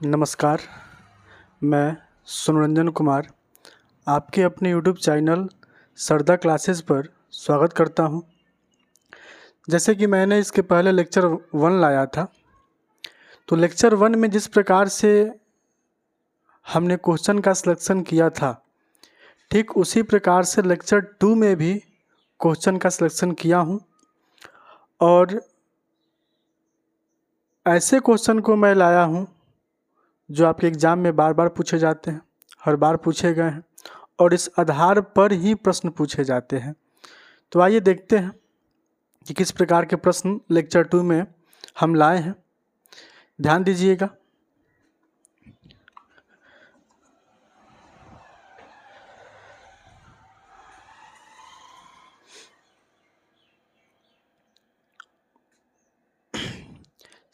नमस्कार, मैं सुनरंजन कुमार आपके अपने यूट्यूब चैनल सरदा क्लासेस पर स्वागत करता हूं। जैसे कि मैंने इसके पहले लेक्चर 1 लाया था, तो लेक्चर 1 में जिस प्रकार से हमने क्वेश्चन का सिलेक्शन किया था, ठीक उसी प्रकार से लेक्चर 2 में भी क्वेश्चन का सिलेक्शन किया हूं। और ऐसे क्वेश्चन को मैं लाया हूं जो आपके एग्ज़ाम में बार बार पूछे जाते हैं, हर बार पूछे गए हैं और इस आधार पर ही प्रश्न पूछे जाते हैं। तो आइए देखते हैं कि किस प्रकार के प्रश्न लेक्चर 2 में हम लाए हैं। ध्यान दीजिएगा।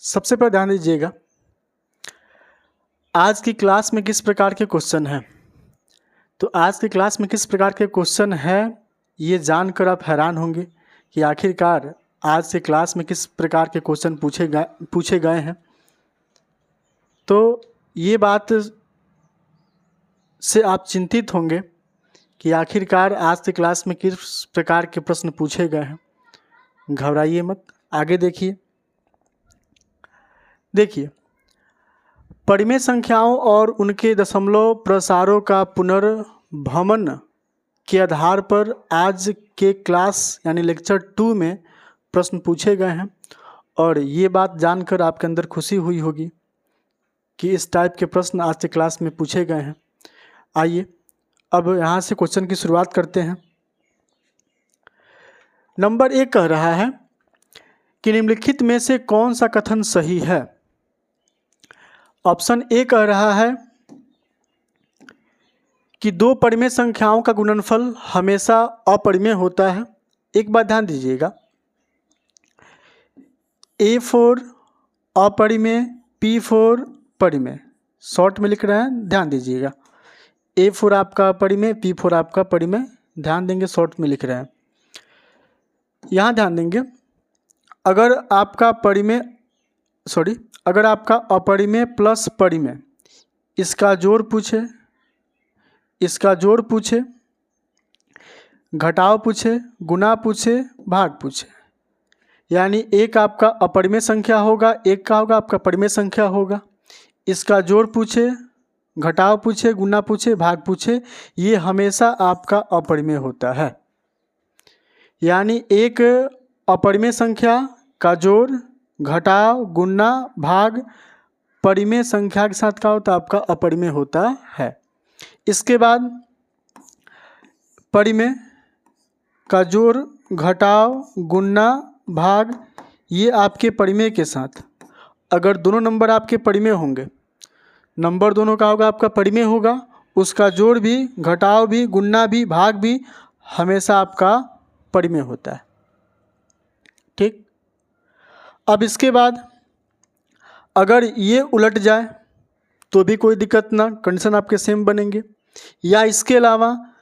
सबसे पहले ध्यान दीजिएगा, आज की क्लास में किस प्रकार के क्वेश्चन हैं। तो आज की क्लास में किस प्रकार के क्वेश्चन हैं, ये जानकर आप हैरान होंगे कि आखिरकार आज की क्लास में किस प्रकार के क्वेश्चन पूछे गए हैं। तो ये बात से आप चिंतित होंगे कि आखिरकार आज की क्लास में किस प्रकार के प्रश्न पूछे गए हैं। घबराइए मत, आगे देखिए। परिमेय संख्याओं और उनके दशमलव प्रसारों का पुनर्भ्रमण के आधार पर आज के क्लास यानी लेक्चर 2 में प्रश्न पूछे गए हैं। और ये बात जानकर आपके अंदर खुशी हुई होगी कि इस टाइप के प्रश्न आज के क्लास में पूछे गए हैं। आइए अब यहाँ से क्वेश्चन की शुरुआत करते हैं। नंबर 1 कह रहा है कि निम्नलिखित में से कौन सा कथन सही है। ऑप्शन ए कह रहा है कि दो परिमेय संख्याओं का गुणनफल हमेशा अपरिमेय होता है। एक बात ध्यान दीजिएगा, A4 अपरिमेय, P4 परिमेय, शॉर्ट में लिख रहे हैं, ध्यान दीजिएगा। A4 आपका अपरिमेय, P4 आपका परिमेय, ध्यान देंगे, शॉर्ट में लिख रहे हैं। यहाँ ध्यान देंगे, अगर आपका अपरिमेय प्लस परिमेय, इसका जोड़ पूछे, इसका जोड़ पूछे, घटाव पूछे, गुना पूछे, भाग पूछे, यानी एक आपका अपरिमेय संख्या होगा, एक का होगा आपका परिमेय संख्या होगा। इसका जोड़ पूछे, घटाव पूछे, गुना पूछे, भाग पूछे, ये हमेशा आपका अपरिमेय होता है। यानी एक अपरिमेय संख्या का जोड़, घटाव, गुना, भाग परिमेय संख्या के साथ क्या होता है, आपका अपरिमेय होता है। इसके बाद परिमेय का जोड़, घटाव, गुना, भाग, ये आपके परिमेय के साथ, अगर दोनों नंबर आपके परिमेय होंगे, नंबर दोनों का होगा आपका परिमेय होगा, उसका जोड़ भी, घटाव भी, गुना भी, भाग भी हमेशा आपका परिमेय होता है। ठीक। अब इसके बाद अगर ये उलट जाए तो भी कोई दिक्कत ना, कंडीशन आपके सेम बनेंगे। या इसके अलावा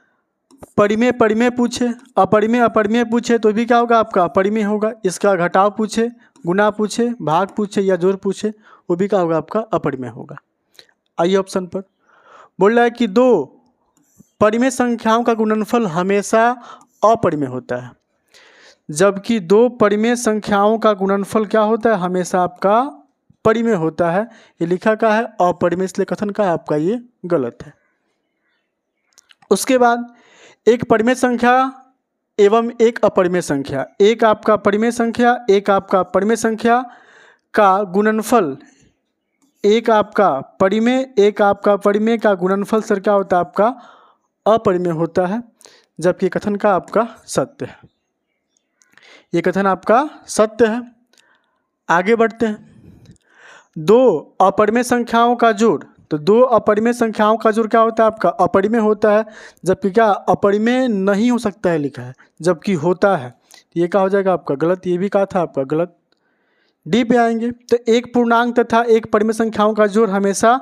परिमेय परिमेय पूछे, अपरिमेय अपरिमेय पूछे तो भी क्या होगा, आपका अपरिमेय होगा। इसका घटाव पूछे, गुना पूछे, भाग पूछे या जोड़ पूछे, वो भी क्या होगा, आपका अपरिमेय होगा। आइए ऑप्शन पर, बोल रहा है कि दो परिमेय संख्याओं का गुणनफल हमेशा अपरिमेय होता है, जबकि दो परिमेय संख्याओं का गुणनफल क्या होता है, हमेशा आपका परिमेय होता है। ये लिखा का है अपरिमेय, इसलिए कथन का है आपका ये गलत है। उसके बाद एक परिमेय संख्या एवं एक अपरिमेय संख्या, एक आपका परिमेय संख्या, एक आपका परिमेय संख्या का गुणनफल, एक आपका परिमेय, एक आपका परिमेय का गुणनफल सर क्या होता है, आपका अपरिमेय होता है, जबकि कथन का आपका सत्य है। ये कथन आपका सत्य है। आगे बढ़ते हैं। दो अपरिमेय संख्याओं का जोड़, तो दो अपरिमेय संख्याओं का जोड़ क्या होता है, आपका अपरिमेय होता है, जबकि क्या अपरिमेय नहीं हो सकता है लिखा है, जबकि होता है। ये क्या हो जाएगा आपका गलत, ये भी कहा था आपका गलत। डी पे आएंगे, तो एक पूर्णांक तथा एक परिमेय संख्याओं का जोड़ हमेशा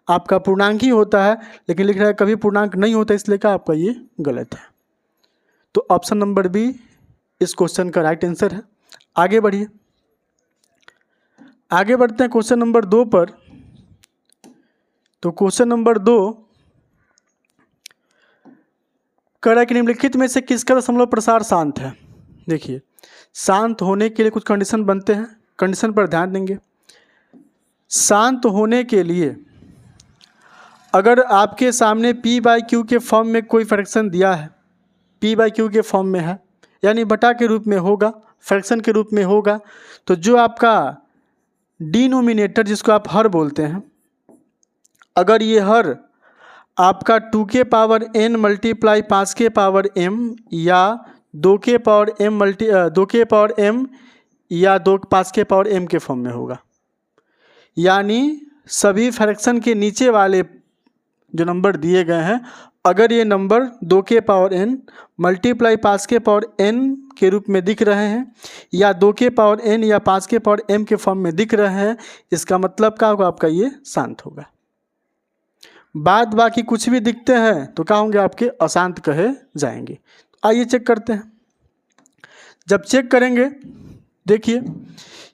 आपका पूर्णांक ही होता है, लेकिन लिख रहा है कभी पूर्णांक नहीं होता, इसलिए क्या आपका ये गलत है। तो ऑप्शन नंबर बी इस क्वेश्चन का राइट आंसर है। आगे बढ़िए, आगे बढ़ते हैं क्वेश्चन नंबर 2 पर। तो क्वेश्चन नंबर 2 कह रहा है कि निम्नलिखित में से किसका दशमलव प्रसार शांत है। देखिए, शांत होने के लिए कुछ कंडीशन बनते हैं, कंडीशन पर ध्यान देंगे। शांत होने के लिए अगर आपके सामने p/q के फॉर्म में कोई फ्रैक्शन दिया है, p/q के फॉर्म में है, यानी बटा के रूप में होगा, फ्रैक्शन के रूप में होगा, तो जो आपका डिनोमिनेटर जिसको आप हर बोलते हैं, अगर ये हर आपका 2 के पावर n मल्टीप्लाई 5 के पावर m या 2 के पावर m या 5 के पावर m के फॉर्म में होगा, यानी सभी फ्रैक्शन के नीचे वाले जो नंबर दिए गए हैं, अगर ये नंबर 2 के पावर n मल्टीप्लाई 5 के पावर n के रूप में दिख रहे हैं या 2 के पावर n या 5 के पावर m के फॉर्म में दिख रहे हैं, इसका मतलब क्या होगा, आपका ये शांत होगा। बाद बाकी कुछ भी दिखते हैं तो क्या होंगे, आपके अशांत कहे जाएंगे। आइए चेक करते हैं। जब चेक करेंगे, देखिए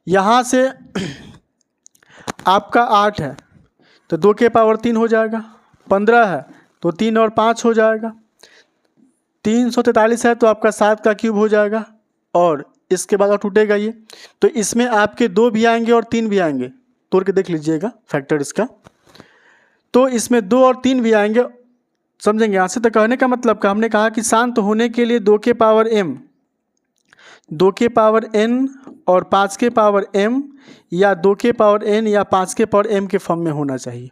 यहाँ से आपका 8 है तो 2 के पावर 3 हो जाएगा, 15 है तो 3 और 5 हो जाएगा, 343 है तो आपका 7 का क्यूब हो जाएगा, और इसके बाद और टूटेगा ये, तो इसमें आपके 2 भी आएंगे और 3 भी आएंगे, तोड़ के देख लीजिएगा फैक्टर इसका, तो इसमें 2 और 3 भी आएंगे, समझेंगे यहाँ से। तो कहने का मतलब का हमने कहा कि शांत होने के लिए 2 के पावर m, 2 के पावर n और 5 के पावर m या 2 के पावर n या 5 के पावर m के फॉर्म में होना चाहिए।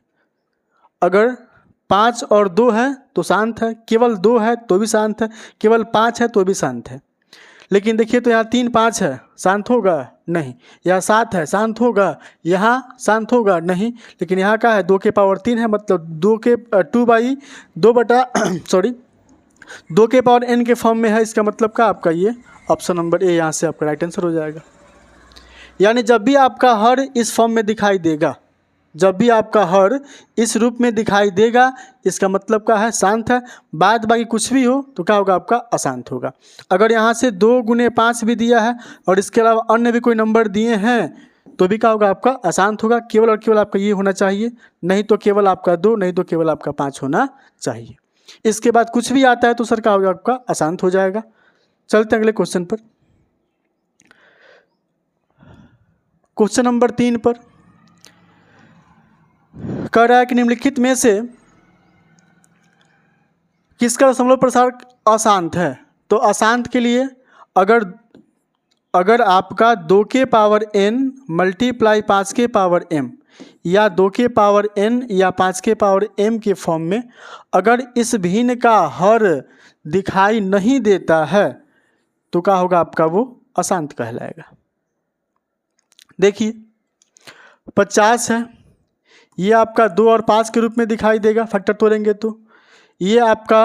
अगर 5 और 2 है तो शांत है, केवल 2 है तो भी शांत है, केवल 5 है तो भी शांत है। लेकिन देखिए तो यहाँ 3 5 है, शांत होगा नहीं, यहाँ 7 है, शांत होगा, यहाँ शांत होगा नहीं, लेकिन यहाँ का है 2 के पावर 3 है, मतलब 2 के पावर n के फॉर्म में है, इसका मतलब का आपका ये ऑप्शन नंबर ए यहाँ से आपका राइट आंसर हो जाएगा। यानी जब भी आपका हर इस फॉर्म में दिखाई देगा, जब भी आपका हर इस रूप में दिखाई देगा, इसका मतलब क्या है, शांत है। बाद बाकी कुछ भी हो तो क्या होगा, आपका अशांत होगा। अगर यहाँ से 2 × 5 भी दिया है और इसके अलावा अन्य भी कोई नंबर दिए हैं तो भी क्या होगा, आपका अशांत होगा। केवल और केवल आपका ये होना चाहिए, नहीं तो केवल आपका 2, नहीं तो केवल आपका 5 होना चाहिए। इसके बाद कुछ भी आता है तो सर क्या होगा, आपका अशांत हो जाएगा। चलते अगले क्वेश्चन पर। क्वेश्चन नंबर 3 पर कह रहा है कि निम्नलिखित में से किसका दशमलव प्रसार अशांत है। तो अशांत के लिए अगर आपका 2 के पावर n मल्टीप्लाई 5 के पावर m या 2 के पावर n या 5 के पावर m के फॉर्म में अगर इस भिन्न का हर दिखाई नहीं देता है तो क्या होगा, आपका वो अशांत कहलाएगा। देखिए 50 है, ये आपका 2 और 5 के रूप में दिखाई देगा, फैक्टर तोड़ेंगे तो ये आपका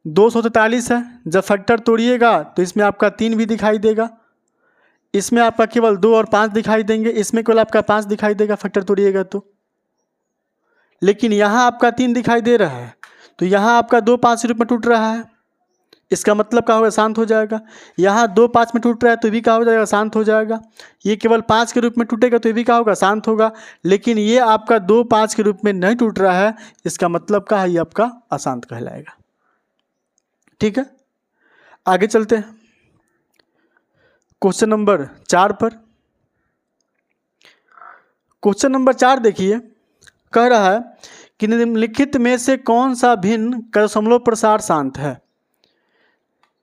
243 है। जब फैक्टर तोड़िएगा तो इसमें आपका 3 भी दिखाई देगा, इसमें आपका केवल 2 और 5 दिखाई देंगे, इसमें केवल आपका 5 दिखाई देगा फैक्टर तोड़िएगा तो। लेकिन यहाँ आपका 3 दिखाई दे रहा है तो यहाँ आपका 2 5 रूप में टूट रहा है, इसका मतलब क्या होगा, शांत हो जाएगा। यहाँ 2 5 में टूट रहा है तो भी क्या हो जाएगा, शांत हो जाएगा। ये केवल 5 के रूप में टूटेगा तो भी क्या होगा, शांत होगा। लेकिन ये आपका 2 5 के रूप में नहीं टूट रहा है, इसका मतलब क्या है, ये आपका अशांत कहलाएगा। ठीक है, आगे चलते हैं क्वेश्चन नंबर 4 पर। क्वेश्चन नंबर 4 देखिए, कह रहा है कि निम्नलिखित में से कौन सा भिन्न का दशमलव प्रसार शांत है।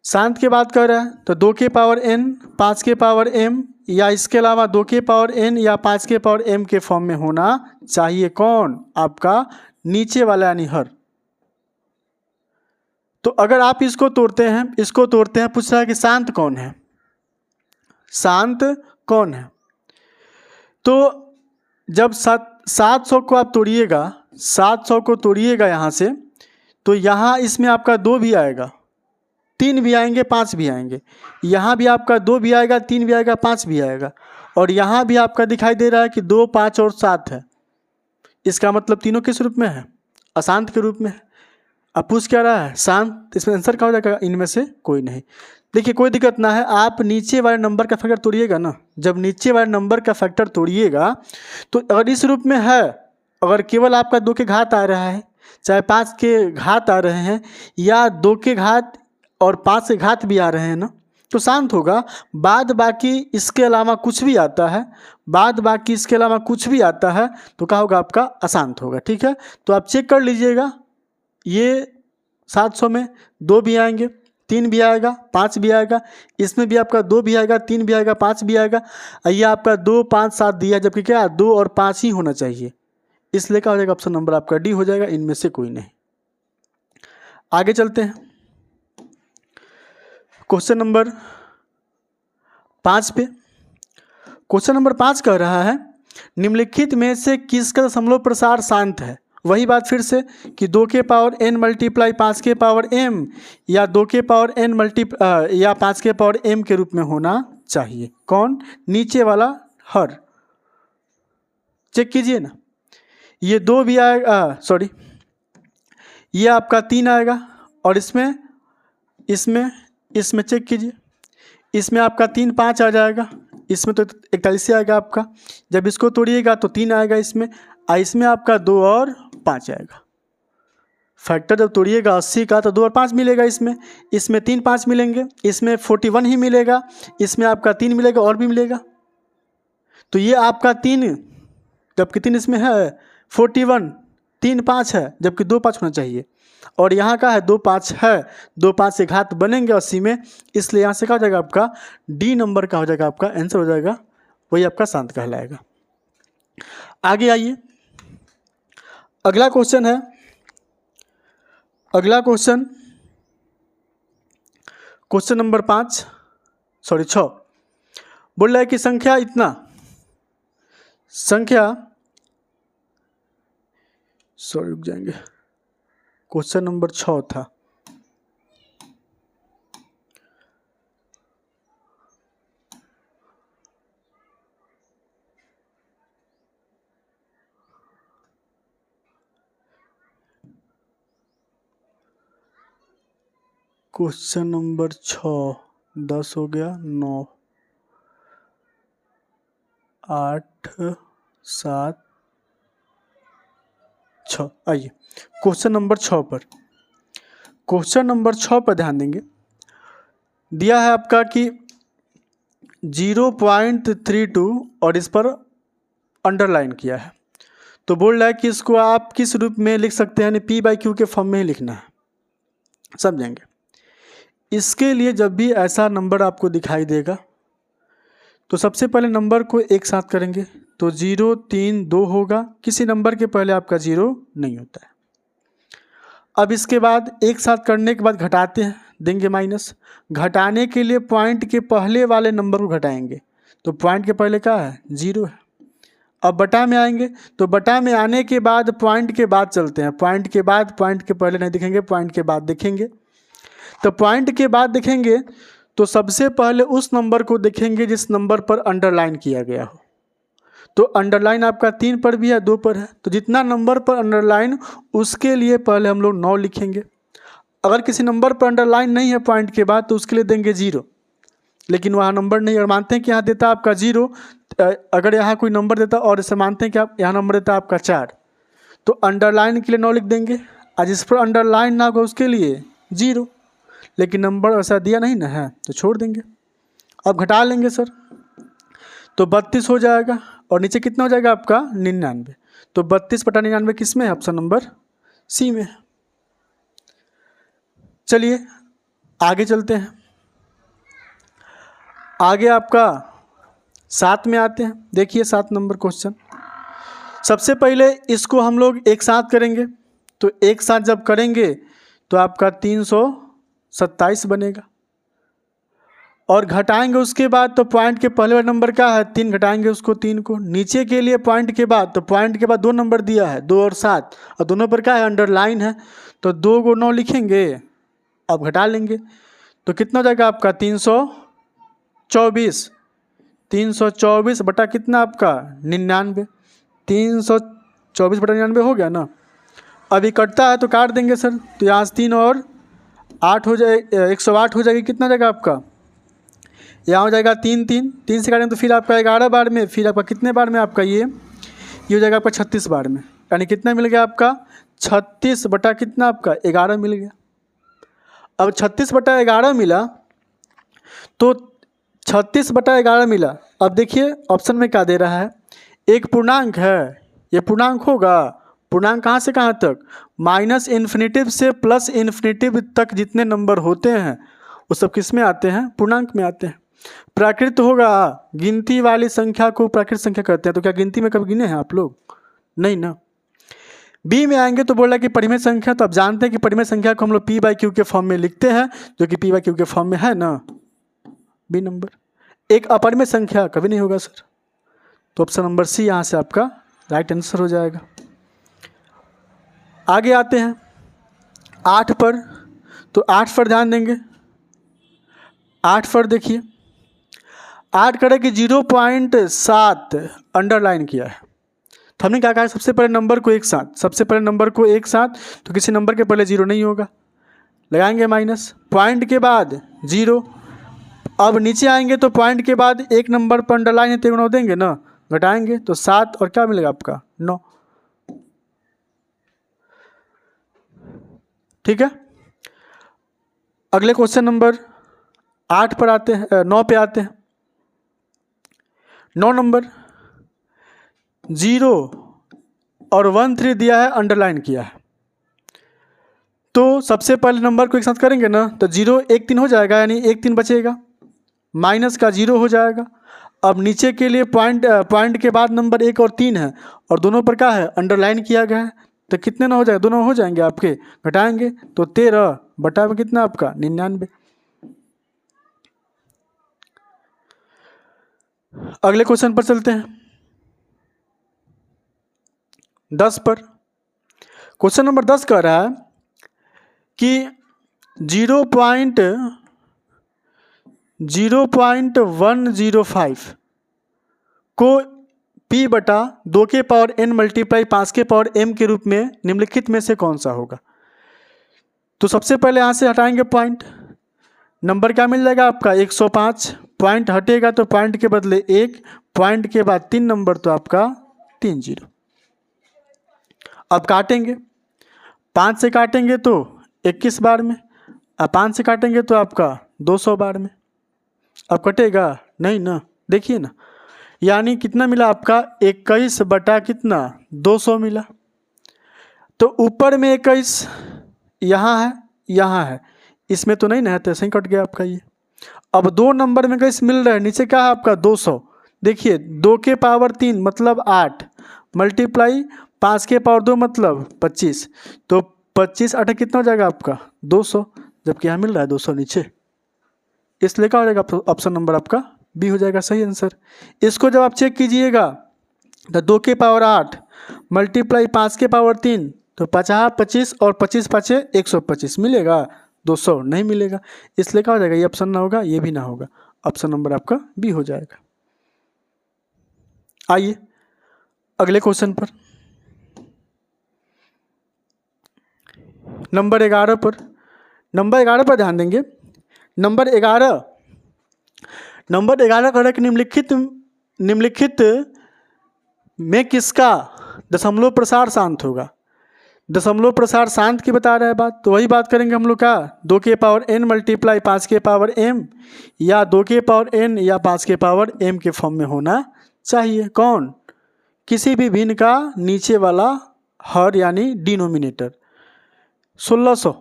शांत के बात कर रहा है तो 2 के पावर n 5 के पावर m या इसके अलावा 2 के पावर n या 5 के पावर m के फॉर्म में होना चाहिए। कौन, आपका नीचे वाला यानी हर। तो अगर आप इसको तोड़ते हैं, पूछ रहा है कि शांत कौन है, शांत कौन है। तो जब 700 को आप तोड़िएगा, 700 को तोड़िएगा यहाँ से, तो यहाँ इसमें आपका 2 भी आएगा, 3 भी आएंगे, 5 भी आएंगे। यहाँ भी आपका 2 भी आएगा, 3 भी आएगा, 5 भी आएगा। और यहाँ भी आपका दिखाई दे रहा है कि 2 5 और 7 है, इसका मतलब तीनों किस रूप में है, अशांत के रूप में है। अब पूछ क्या रहा है, शांत। इसमें आंसर क्या हो जाएगा, इनमें से कोई नहीं। देखिए कोई दिक्कत ना है, आप नीचे वाले नंबर का फैक्टर तोड़िएगा ना, जब नीचे वाले नंबर का फैक्टर तोड़िएगा तो अगर इस रूप में है अगर केवल आपका 2 के घात आ रहा है, चाहे 5 के घात आ रहे हैं या 2 के घात और 5 के घात भी आ रहे हैं ना, तो शांत होगा। बाद बाकी इसके अलावा कुछ भी आता है, बाद बाकी इसके अलावा कुछ भी आता है तो क्या होगा आपका अशांत होगा। ठीक है, तो आप चेक कर लीजिएगा, ये 700 में 2 भी आएंगे, 3 भी आएगा, 5 भी आएगा, इसमें भी आपका 2 भी आएगा, 3 भी आएगा, 5 भी आएगा। ये आपका 2 5 7 दिया, जबकि क्या 2 और 5 ही होना चाहिए, इसलिए क्या हो जाएगा ऑप्शन नंबर आपका डी हो जाएगा, इनमें से कोई नहीं। आगे चलते हैं क्वेश्चन नंबर 5 पे। क्वेश्चन नंबर 5 कह रहा है निम्नलिखित में से किसका दशमलव प्रसार शांत है। वही बात फिर से कि 2 के पावर n मल्टीप्लाई 5 के पावर m या 2 के पावर n या 5 के पावर m के रूप में होना चाहिए। कौन? नीचे वाला हर। चेक कीजिए ना, ये 2 भी आएगा, सॉरी ये आपका 3 आएगा, और इसमें चेक कीजिए, इसमें आपका 3 5 आ जाएगा, इसमें तो 41 आएगा आपका। जब इसको तोड़िएगा तो 3 आएगा इसमें आपका 2 और 5 आएगा। फैक्टर जब तोड़िएगा 80 का तो 2 और 5 मिलेगा, इसमें 3 5 मिलेंगे, इसमें 41 ही मिलेगा, इसमें आपका 3 मिलेगा और भी मिलेगा। तो ये आपका 3, जबकि 3 इसमें है, 41 3 5 है, जबकि 2 5 होना चाहिए, और यहाँ का है 2 5 है, 2 5 से घात बनेंगे 80 में, इसलिए यहाँ से क्या हो जाएगा आपका डी नंबर का हो जाएगा, आपका आंसर हो जाएगा, वही आपका शांत कहलाएगा। आगे आइए, अगला क्वेश्चन है, क्वेश्चन नंबर 6 बोल रहा है कि रुक जाएंगे, क्वेश्चन नंबर 6 था। क्वेश्चन नंबर 6 10 हो गया, 9 8 7 6। आइए क्वेश्चन नंबर 6 पर ध्यान देंगे। दिया है आपका कि 0.32 और इस पर अंडरलाइन किया है, तो बोल रहा है कि इसको आप किस रूप में लिख सकते हैं, यानी P/Q के फॉर्म में ही लिखना है। समझेंगे, इसके लिए जब भी ऐसा नंबर आपको दिखाई देगा तो सबसे पहले नंबर को एक साथ करेंगे, तो 0 3 2 होगा, किसी नंबर के पहले आपका 0 नहीं होता है। अब इसके बाद एक साथ करने के बाद घटाते हैं, देंगे माइनस। घटाने के लिए पॉइंट के पहले वाले नंबर को घटाएंगे, तो पॉइंट के पहले क्या है 0 है। अब बटा में आएंगे, तो बटा में आने के बाद पॉइंट के बाद चलते हैं, पॉइंट के बाद, पॉइंट के पहले नहीं दिखेंगे, पॉइंट के बाद देखेंगे। तो पॉइंट के बाद देखेंगे तो सबसे पहले उस नंबर को देखेंगे जिस नंबर पर अंडरलाइन किया गया हो। तो अंडरलाइन आपका 3 पर भी है, 2 पर है, तो जितना नंबर पर अंडरलाइन उसके लिए पहले हम लोग 9 लिखेंगे। अगर किसी नंबर पर अंडरलाइन नहीं है पॉइंट के बाद तो उसके लिए देंगे 0, लेकिन वहाँ नंबर नहीं, और मानते हैं कि यहाँ देता आपका 0, अगर यहाँ कोई नंबर देता और इसे मानते हैं कि आप यहाँ नंबर देता आपका 4, तो अंडरलाइन के लिए 9 लिख देंगे, और जिस पर अंडरलाइन ना हो उसके लिए 0, लेकिन नंबर ऐसा दिया नहीं ना है तो छोड़ देंगे। अब घटा लेंगे सर, तो 32 हो जाएगा, और नीचे कितना हो जाएगा आपका 99, तो 32 बटा 99 किस में है, ऑप्शन नंबर सी में है। चलिए आगे चलते हैं, आगे आपका 7 में आते हैं। देखिए 7 नंबर क्वेश्चन, सबसे पहले इसको हम लोग एक साथ करेंगे, तो एक साथ जब करेंगे तो आपका 327 बनेगा, और घटाएंगे उसके बाद, तो पॉइंट के पहले वाला नंबर क्या है 3, घटाएंगे उसको 3 को। नीचे के लिए पॉइंट के बाद, तो पॉइंट के बाद 2 नंबर दिया है 2 और 7, और दोनों पर क्या है अंडरलाइन है, तो 2 को 9 लिखेंगे। अब घटा लेंगे तो कितना हो जाएगा आपका 324 बटा कितना आपका 99, 324 बटा 99 हो गया ना। अभी कटता है तो काट देंगे सर, तो यहाँ 3 और 8 हो जाए 108 हो जाएगी, कितना जाएगा आपका, यहाँ हो जाएगा 3 से काटेंगे तो फिर आपका 11 बार में, फिर आपका कितने बार में आपका ये हो जाएगा आपका 36 बार में। यानी कितना मिल गया आपका 36 बटा कितना आपका 11 मिल गया। अब 36 बटा 11 मिला तो 36 बटा 11 मिला। अब देखिए ऑप्शन में क्या दे रहा है, एक पूर्णांक है, ये पूर्णांक होगा। पूर्णांक कहाँ से कहाँ तक, माइनस इन्फिनेटिव से प्लस इन्फिनेटिव तक जितने नंबर होते हैं वो सब किस में आते हैं, पूर्णांक में आते हैं। प्राकृत होगा, गिनती वाली संख्या को प्राकृत संख्या कहते हैं। तो क्या गिनती में कभी गिने हैं आप लोग, नहीं ना। बी में आएंगे तो बोला कि परिमेय संख्या, तो आप जानते हैं कि परिमेय संख्या को हम लोग पी बाई क्यू के फॉर्म में लिखते हैं, जो कि पी बाई क्यू के फॉर्म में है ना, बी नंबर। एक अपरिमेय संख्या कभी नहीं होगा सर, तो ऑप्शन नंबर सी यहाँ से आपका राइट आंसर हो जाएगा। आगे आते हैं 8 पर, तो 8 पर ध्यान देंगे। 8 पर देखिए 8 करे कि 0.7 अंडरलाइन किया है। तो हमने क्या कहा, सबसे पहले नंबर को एक साथ, सबसे पहले नंबर को एक साथ, तो किसी नंबर के पहले 0 नहीं होगा, लगाएंगे माइनस, पॉइंट के बाद 0। अब नीचे आएंगे तो पॉइंट के बाद एक नंबर पर अंडरलाइन है तो 9 देंगे ना, घटाएंगे तो 7 और क्या मिलेगा आपका 9। ठीक है, अगले क्वेश्चन नंबर 8 पर आते हैं, 9 पे आते हैं। 9 नंबर 0 और 1 3 दिया है, अंडरलाइन किया है। तो सबसे पहले नंबर को एक साथ करेंगे ना, तो 0 1 3 हो जाएगा, यानी 1 3 बचेगा, माइनस का 0 हो जाएगा। अब नीचे के लिए पॉइंट के बाद नंबर 1 और 3 है, और दोनों पर क्या है, अंडरलाइन किया गया है, तो कितने ना हो जाएगा, दोनों हो जाएंगे आपके, घटाएंगे तो 13 बटा में कितना आपका 99। अगले क्वेश्चन पर चलते हैं 10 पर। क्वेश्चन नंबर 10 कह रहा है कि 0.105 को p बटा 2 के पावर n मल्टीप्लाई 5 के पावर m के रूप में निम्नलिखित में से कौन सा होगा। तो सबसे पहले यहाँ से हटाएंगे पॉइंट, नंबर क्या मिल जाएगा आपका 105, पॉइंट हटेगा तो पॉइंट के बदले 1, पॉइंट के बाद 3 नंबर तो आपका 3 0। अब काटेंगे, 5 से काटेंगे तो 21 बार में, अब 5 से काटेंगे तो आपका 200 बार में। अब कटेगा नहीं ना, देखिए ना, यानी कितना मिला आपका 21 बटा कितना 200 मिला। तो ऊपर में 21 यहाँ है, यहाँ है, इसमें तो नहीं ना है, तो ऐसे ही कट गया आपका ये। अब 2 नंबर में 21 मिल रहा है, नीचे क्या है आपका 200। देखिए 2 के पावर 3 मतलब 8 मल्टीप्लाई 5 के पावर 2 मतलब 25, तो 25 8 कितना हो जाएगा आपका 200, जबकि यहाँ मिल रहा है 200 नीचे, इसलिए क्या हो जाएगा ऑप्शन नंबर आपका बी हो जाएगा सही आंसर। इसको जब आप चेक कीजिएगा तो 2 के पावर 8 मल्टीप्लाई 5 के पावर 3 तो 50 25 और 25 5 125 मिलेगा, 200 नहीं मिलेगा, इसलिए क्या हो जाएगा, ये ऑप्शन ना होगा, ये भी ना होगा, ऑप्शन नंबर आपका बी हो जाएगा। आइए अगले क्वेश्चन पर, नंबर 11 पर। नंबर 11 पर ध्यान देंगे। नंबर 11 कह रहा है कि निम्नलिखित में किसका दशमलव प्रसार शांत होगा। दशमलव प्रसार शांत की बता रहा है बात, तो वही बात करेंगे हम लोग का 2 के पावर n मल्टीप्लाई 5 के पावर m, या 2 के पावर n या 5 के पावर m के फॉर्म में होना चाहिए। कौन, किसी भी भिन्न का नीचे वाला हर यानी डिनोमिनेटर। 1600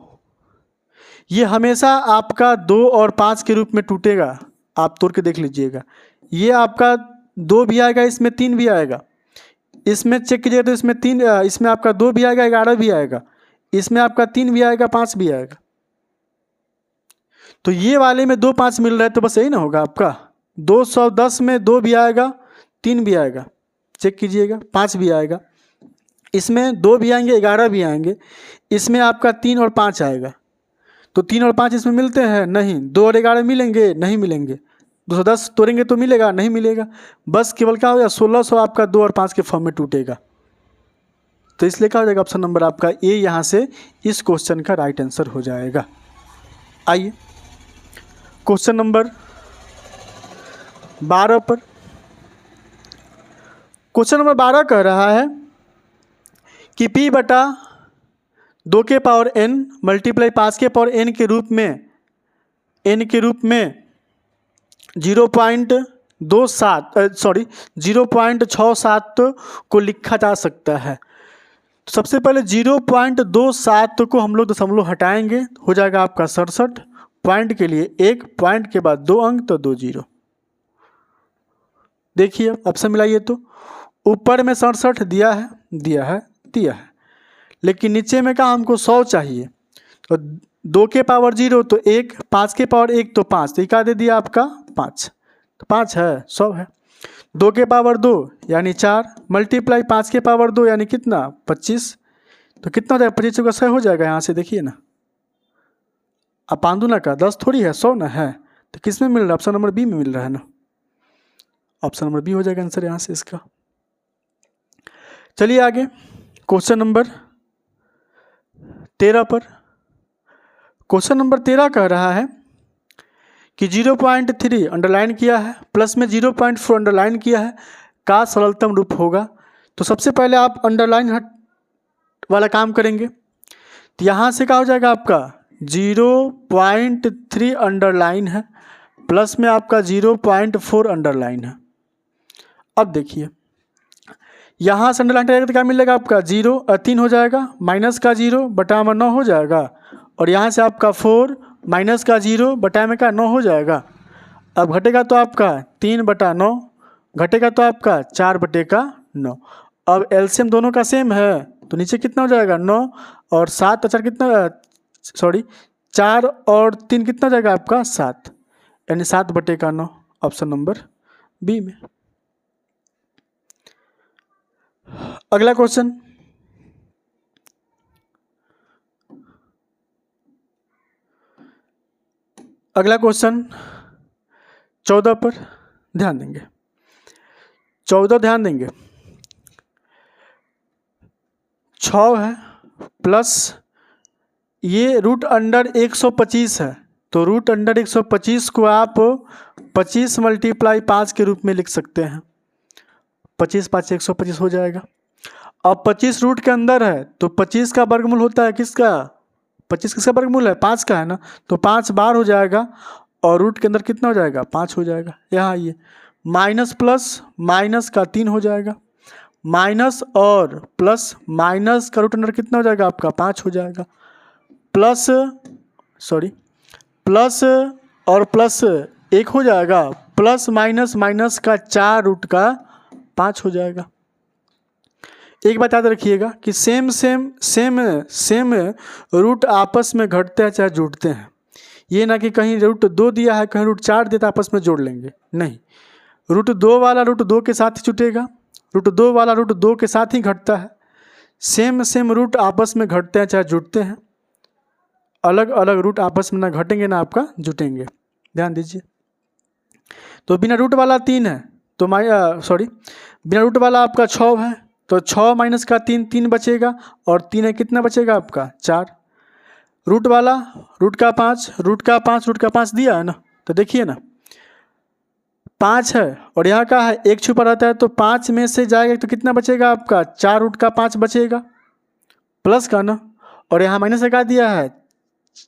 ये हमेशा आपका 2 और 5 के रूप में टूटेगा, आप तोड़ के देख लीजिएगा। ये आपका 2 भी आएगा, इसमें 3 भी आएगा, इसमें चेक कीजिएगा तो इसमें 3, इसमें आपका 2 भी आएगा, 11 भी आएगा, इसमें आपका 3 भी आएगा, 5 भी आएगा। तो ये वाले में 2 5 मिल रहा है, तो बस यही ना होगा आपका 210 में 2 भी आएगा, 3 भी आएगा, चेक कीजिएगा, 5 भी आएगा, इसमें 2 भी आएंगे, 11 भी आएंगे, इसमें आपका 3 और 5 आएगा। तो 3 और 5 इसमें मिलते हैं नहीं, 2 और 11 मिलेंगे नहीं मिलेंगे, 210 तोड़ेंगे तो मिलेगा नहीं मिलेगा, बस केवल क्या हो जाएगा 1600 आपका 2 और 5 के फॉर्म में टूटेगा। तो इसलिए क्या हो जाएगा ऑप्शन नंबर आपका ए यहाँ से इस क्वेश्चन का राइट आंसर हो जाएगा। आइए क्वेश्चन नंबर 12 पर। क्वेश्चन नंबर 12 कह रहा है कि p बटा 2 के पावर n मल्टीप्लाई 5 के पावर n के रूप में 0.67 को लिखा जा सकता है। तो सबसे पहले 0.27 को हम लोग दशमलव हटाएंगे, हो जाएगा आपका 67। पॉइंट के लिए 1, पॉइंट के बाद 2 अंक तो 2 जीरो। देखिए ऑप्शन मिलाइए तो ऊपर में 67 दिया है, लेकिन नीचे में क्या हमको 100 चाहिए। तो 2 के पावर 0 तो 1, 5 के पावर 1 तो 5, तो क्या दे दिया आपका 5, तो 5 है 100 है। 2 के पावर 2 यानी 4 मल्टीप्लाई 5 के पावर 2 यानी कितना 25, तो कितना हो जाएगा 25 का 100 हो जाएगा। यहाँ से देखिए ना, अब पांदुना का 10 थोड़ी है 100 ना है, तो किस में मिल रहा है, ऑप्शन नंबर बी में मिल रहा है ना, ऑप्शन नंबर बी हो जाएगा आंसर यहाँ से इसका। चलिए आगे क्वेश्चन नंबर 13 पर। क्वेश्चन नंबर 13 कह रहा है कि 0.3 अंडरलाइन किया है प्लस में 0.4 अंडरलाइन किया है का सरलतम रूप होगा। तो सबसे पहले आप अंडरलाइन वाला काम करेंगे, तो यहाँ से क्या हो जाएगा आपका 0.3 अंडरलाइन है प्लस में आपका 0.4 अंडरलाइन है। अब देखिए यहाँ से अंडरलाइन रहेगा तो क्या मिलेगा आपका 3 हो जाएगा, माइनस का 0 बटा में 9 हो जाएगा, और यहाँ से आपका 4 माइनस का 0 बटा में का 9 हो जाएगा। अब घटेगा तो आपका 3 बटा 9, घटेगा तो आपका 4 बटे का 9। अब एलसीएम दोनों का सेम है तो नीचे कितना हो जाएगा 9 और 7, 4 और 3 कितना हो जाएगा आपका 7, यानी 7 बटे का 9, ऑप्शन नंबर बी में। अगला क्वेश्चन अगला क्वेश्चन 14 पर ध्यान देंगे। 14 ध्यान देंगे, 6 है प्लस ये रूट अंडर 125 है, तो रूट अंडर 125 को आप 25 मल्टीप्लाई 5 के रूप में लिख सकते हैं। 25 5 125 हो जाएगा। अब 25 रूट के अंदर है तो 25 का वर्गमूल होता है किसका, 25 किसका वर्गमूल है 5 का है ना, तो 5 बार हो जाएगा और रूट के अंदर कितना हो जाएगा 5 हो जाएगा। यहाँ ये माइनस प्लस माइनस का 3 हो जाएगा, माइनस और प्लस माइनस का रूट अंडर कितना हो जाएगा आपका 5 हो जाएगा, प्लस और प्लस 1 हो जाएगा, प्लस माइनस माइनस का 4 रूट का 5 हो जाएगा। एक बात याद रखिएगा कि सेम रूट आपस में घटते हैं चाहे जुड़ते हैं। ये ना कि कहीं रूट 2 दिया है कहीं रूट 4 देता आपस में जोड़ लेंगे, नहीं। रूट 2 वाला रूट 2 के साथ ही जुटेगा, रूट 2 वाला रूट 2 के साथ ही घटता है। सेम रूट आपस में घटते हैं चाहे जुड़ते हैं, अलग अलग रूट आपस में ना घटेंगे ना आपका जुटेंगे, ध्यान दीजिए। तो बिना रूट वाला 3 है तो बिना रूट वाला आपका 6 है, तो 6 माइनस का 3 बचेगा, और 3 है कितना बचेगा आपका 4। रूट वाला रूट का 5 दिया है ना, तो देखिए ना 5 है और यहाँ का है 1 छुपा रहता है, तो 5 में से जाएगा तो कितना बचेगा आपका 4 रूट का 5 बचेगा प्लस का ना, और यहाँ माइनस का दिया है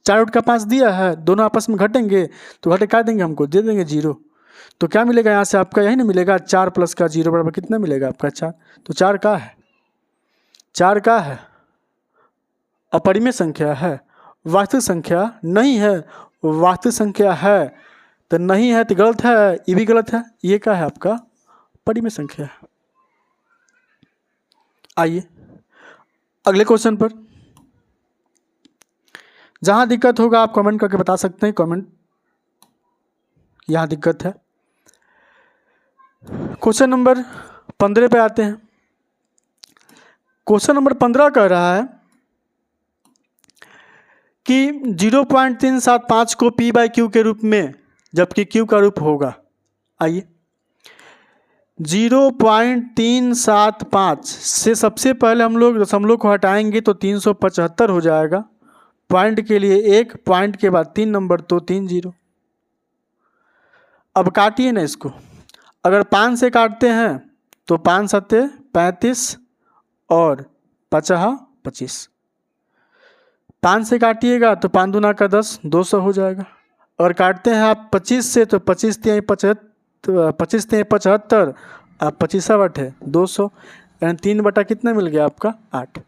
4 रूट का 5 दिया है, दोनों आपस में घटेंगे तो घटे क्या देंगे हमको, दे देंगे 0। तो क्या मिलेगा यहाँ से आपका, यही ना मिलेगा 4 प्लस का 0 बराबर कितना मिलेगा आपका 4। तो 4 का है अपरिमेय संख्या है, वास्तविक संख्या नहीं है, वास्तविक संख्या है तो नहीं है तो गलत है, ये भी गलत है, ये क्या है आपका परिमेय संख्या है। आइए अगले क्वेश्चन पर, जहां दिक्कत होगा आप कमेंट करके बता सकते हैं, कमेंट यहां दिक्कत है। क्वेश्चन नंबर 15 पे आते हैं। क्वेश्चन नंबर 15 कह रहा है कि 0.375 को p/q के रूप में जबकि q का रूप होगा। आइए 0.375 से सबसे पहले हम लोग दशमलव को हटाएंगे तो 375 हो जाएगा। पॉइंट के लिए 1, पॉइंट के बाद 3 नंबर तो 3 0। अब काटिए ना इसको, अगर 5 से काटते हैं तो 5 7 35 और 5 25। 5 से काटिएगा तो 5 दूना का 10, 200 हो जाएगा। और काटते हैं आप 25 से तो 25 तिहाई 75, आप 25 है 200, यानी 3 बटा कितना मिल गया आपका 8।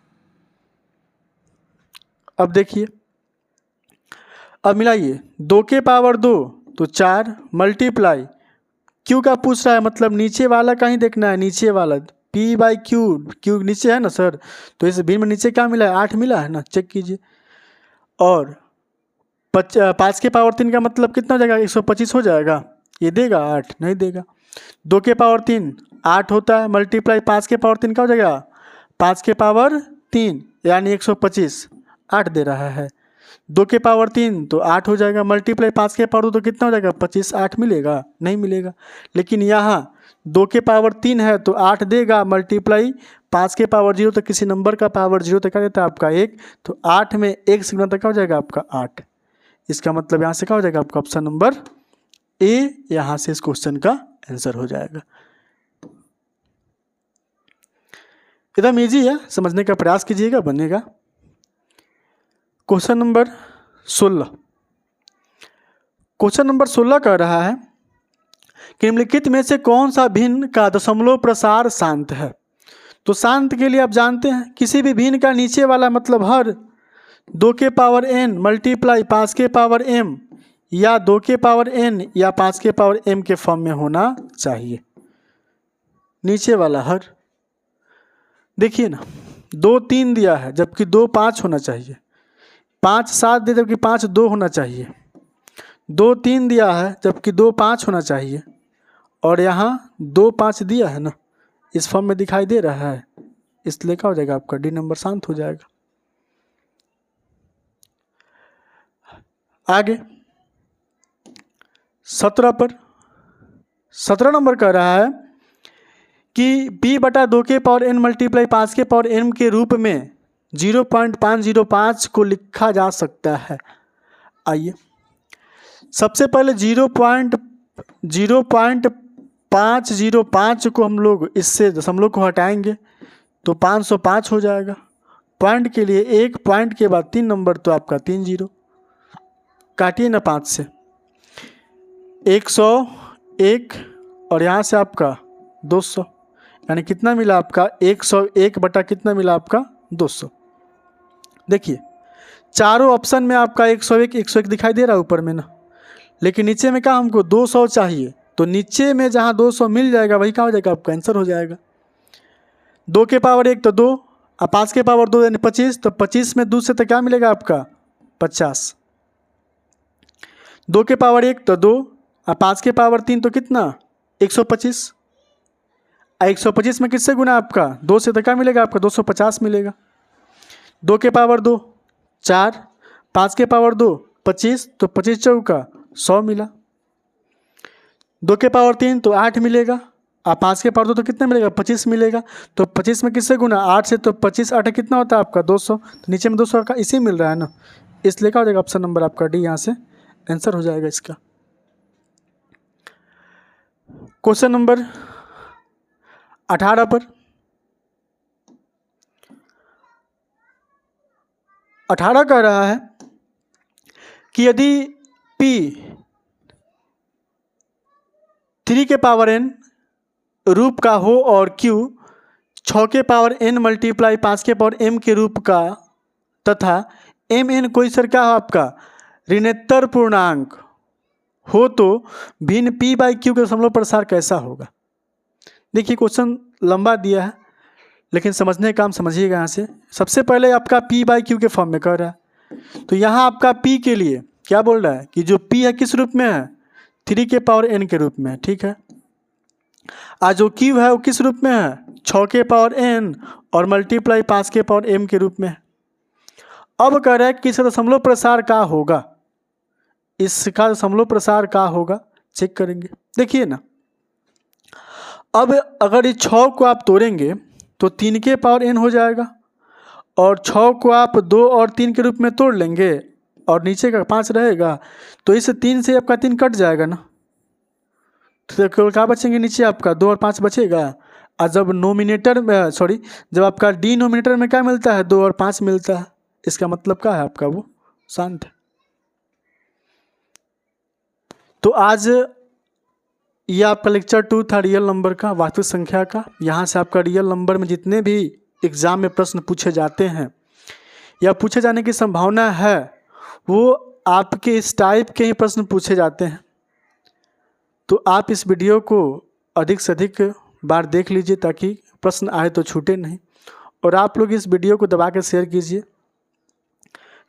अब देखिए, अब मिलाइए 2 के पावर 2 तो 4 मल्टीप्लाई क्यू का पूछ रहा है, मतलब नीचे वाला का ही देखना है, नीचे वाला P बाई क्यू, क्यू नीचे है ना सर, तो इस भिन्न में नीचे क्या मिला है 8 मिला है ना, चेक कीजिए। और 5 के पावर 3 का मतलब कितना हो जाएगा 125 हो जाएगा, ये देगा 8 नहीं देगा। 2 के पावर 3 8 होता है, मल्टीप्लाई 5 के पावर 3 का हो जाएगा 5 के पावर 3 यानी 125, 8 दे रहा है। 2 के पावर 3 तो 8 हो जाएगा, मल्टीप्लाई 5 के पावर 2 तो कितना हो जाएगा 25, 8 मिलेगा नहीं मिलेगा। लेकिन यहाँ 2 के पावर 3 है तो 8 देगा, मल्टीप्लाई 5 के पावर 0 तो किसी नंबर का पावर 0 तक क्या देता है आपका 1, तो 8 में 1 से गुना तक क्या हो जाएगा आपका 8। इसका मतलब यहाँ से क्या हो जाएगा आपका ऑप्शन नंबर ए, यहाँ से इस क्वेश्चन का आंसर हो जाएगा। एकदम ईजी है, समझने का प्रयास कीजिएगा, बनेगा। क्वेश्चन नंबर 16, क्वेश्चन नंबर 16 कह रहा है कि निम्नलिखित में से कौन सा भिन्न का दशमलव प्रसार शांत है। तो शांत के लिए आप जानते हैं किसी भी भिन्न का नीचे वाला मतलब हर 2 के पावर n मल्टीप्लाई 5 के पावर m या 2 के पावर n या 5 के पावर m के फॉर्म में होना चाहिए। नीचे वाला हर, देखिए ना 2 3 दिया है जबकि 2 5 होना चाहिए, 5 7 दिया जबकि 5 2 होना चाहिए, 2 3 दिया है जबकि 2 5 होना चाहिए, और यहाँ 2 5 दिया है ना, इस फॉर्म में दिखाई दे रहा है, इसलिए क्या हो जाएगा आपका डी नंबर शांत हो जाएगा। आगे 17 पर, 17 नंबर कह रहा है कि p बटा 2 के पावर n मल्टीप्लाई 5 के पावर m के रूप में 0.505 को लिखा जा सकता है। आइए सबसे पहले 0.505 को हम लोग इससे दशमलव को हटाएंगे तो 505 हो जाएगा। पॉइंट के लिए 1, पॉइंट के बाद 3 नंबर तो आपका 3 0, काटिए ना 5 से 101 और यहाँ से आपका 200, यानी कितना मिला आपका 101 बटा कितना मिला आपका 200। देखिए चारों ऑप्शन में आपका 101 दिखाई दे रहा है ऊपर में ना, लेकिन नीचे में क्या हमको 200 चाहिए, तो नीचे में जहाँ 200 मिल जाएगा वही क्या हो जाएगा आपका आंसर हो जाएगा। 2 के पावर 1 तो 2 और 5 के पावर 2 यानी 25, तो 25 में 2 से तो क्या मिलेगा आपका 50। 2 के पावर 1 तो 2 और 5 के पावर 3 तो कितना 125, 125 में किससे गुना आपका 2 से तो क्या मिलेगा आपका 250 मिलेगा। 2 के पावर 2 4, 5 के पावर 2 25, तो 25 चौका 100 मिला। 2 के पावर 3 तो 8 मिलेगा, और 5 के पावर 2 तो कितना मिलेगा 25 मिलेगा। तो 25 में किससे गुना 8 से, तो 25 8 कितना होता है आपका 200, तो नीचे में 200 का इसी मिल रहा है ना, इसलिए क्या हो जाएगा ऑप्शन नंबर आपका डी, यहाँ से आंसर हो जाएगा इसका। क्वेश्चन नंबर 18 पर, 18 कह रहा है कि यदि P 3 के पावर n रूप का हो और Q 6 के पावर n मल्टीप्लाई 5 के पावर m के रूप का तथा mn कोई सर क्या हो आपका ऋणोत्तर पूर्णांक हो, तो भिन्न P बाई Q के दशमलव प्रसार कैसा होगा। देखिए क्वेश्चन लंबा दिया है लेकिन समझने का काम समझिएगा। यहाँ से सबसे पहले आपका P बाई Q के फॉर्म में कर रहा है, तो यहाँ आपका P के लिए क्या बोल रहा है कि जो P है किस रूप में है 3 के पावर n के रूप में, ठीक है। आज जो Q है वो किस रूप में है 6 के पावर n और मल्टीप्लाई 5 के पावर m के रूप में है। अब कह रहा है कि इसका दशमलव प्रसार क्या होगा, इसका दशमलव प्रसार क्या होगा चेक करेंगे। देखिए ना, अब अगर इस 6 को आप तोड़ेंगे तो 3 के पावर n हो जाएगा, और 6 को आप 2 और 3 के रूप में तोड़ लेंगे और नीचे का 5 रहेगा, तो इस 3 से आपका 3 कट जाएगा ना, तो केवल क्या बचेंगे नीचे आपका 2 और 5 बचेगा। और जब नोमिनेटर में जब आपका डिनोमिनेटर में क्या मिलता है, 2 और 5 मिलता है, इसका मतलब क्या है आपका वो शांत है। तो आज ये आपका लेक्चर 2 था रियल नंबर का, वास्तविक संख्या का। यहाँ से आपका रियल नंबर में जितने भी एग्ज़ाम में प्रश्न पूछे जाते हैं या पूछे जाने की संभावना है, वो आपके इस टाइप के ही प्रश्न पूछे जाते हैं। तो आप इस वीडियो को अधिक से अधिक बार देख लीजिए ताकि प्रश्न आए तो छूटे नहीं, और आप लोग इस वीडियो को दबा के शेयर कीजिए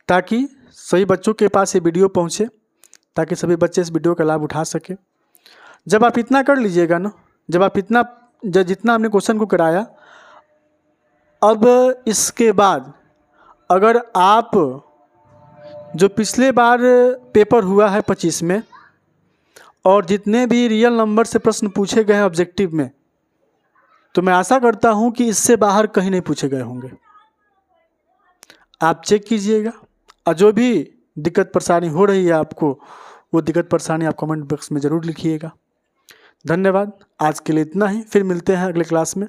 ताकि सभी बच्चों के पास ये वीडियो पहुँचे, ताकि सभी बच्चे इस वीडियो का लाभ उठा सकें। जब आप इतना कर लीजिएगा ना, जितना हमने क्वेश्चन को कराया, अब इसके बाद अगर आप जो पिछले बार पेपर हुआ है 25 में और जितने भी रियल नंबर से प्रश्न पूछे गए हैं ऑब्जेक्टिव में, तो मैं आशा करता हूं कि इससे बाहर कहीं नहीं पूछे गए होंगे। आप चेक कीजिएगा, और जो भी दिक्कत परेशानी हो रही है आपको, वो दिक्कत परेशानी आप कमेंट बॉक्स में ज़रूर लिखिएगा। धन्यवाद। आज के लिए इतना ही, फिर मिलते हैं अगले क्लास में।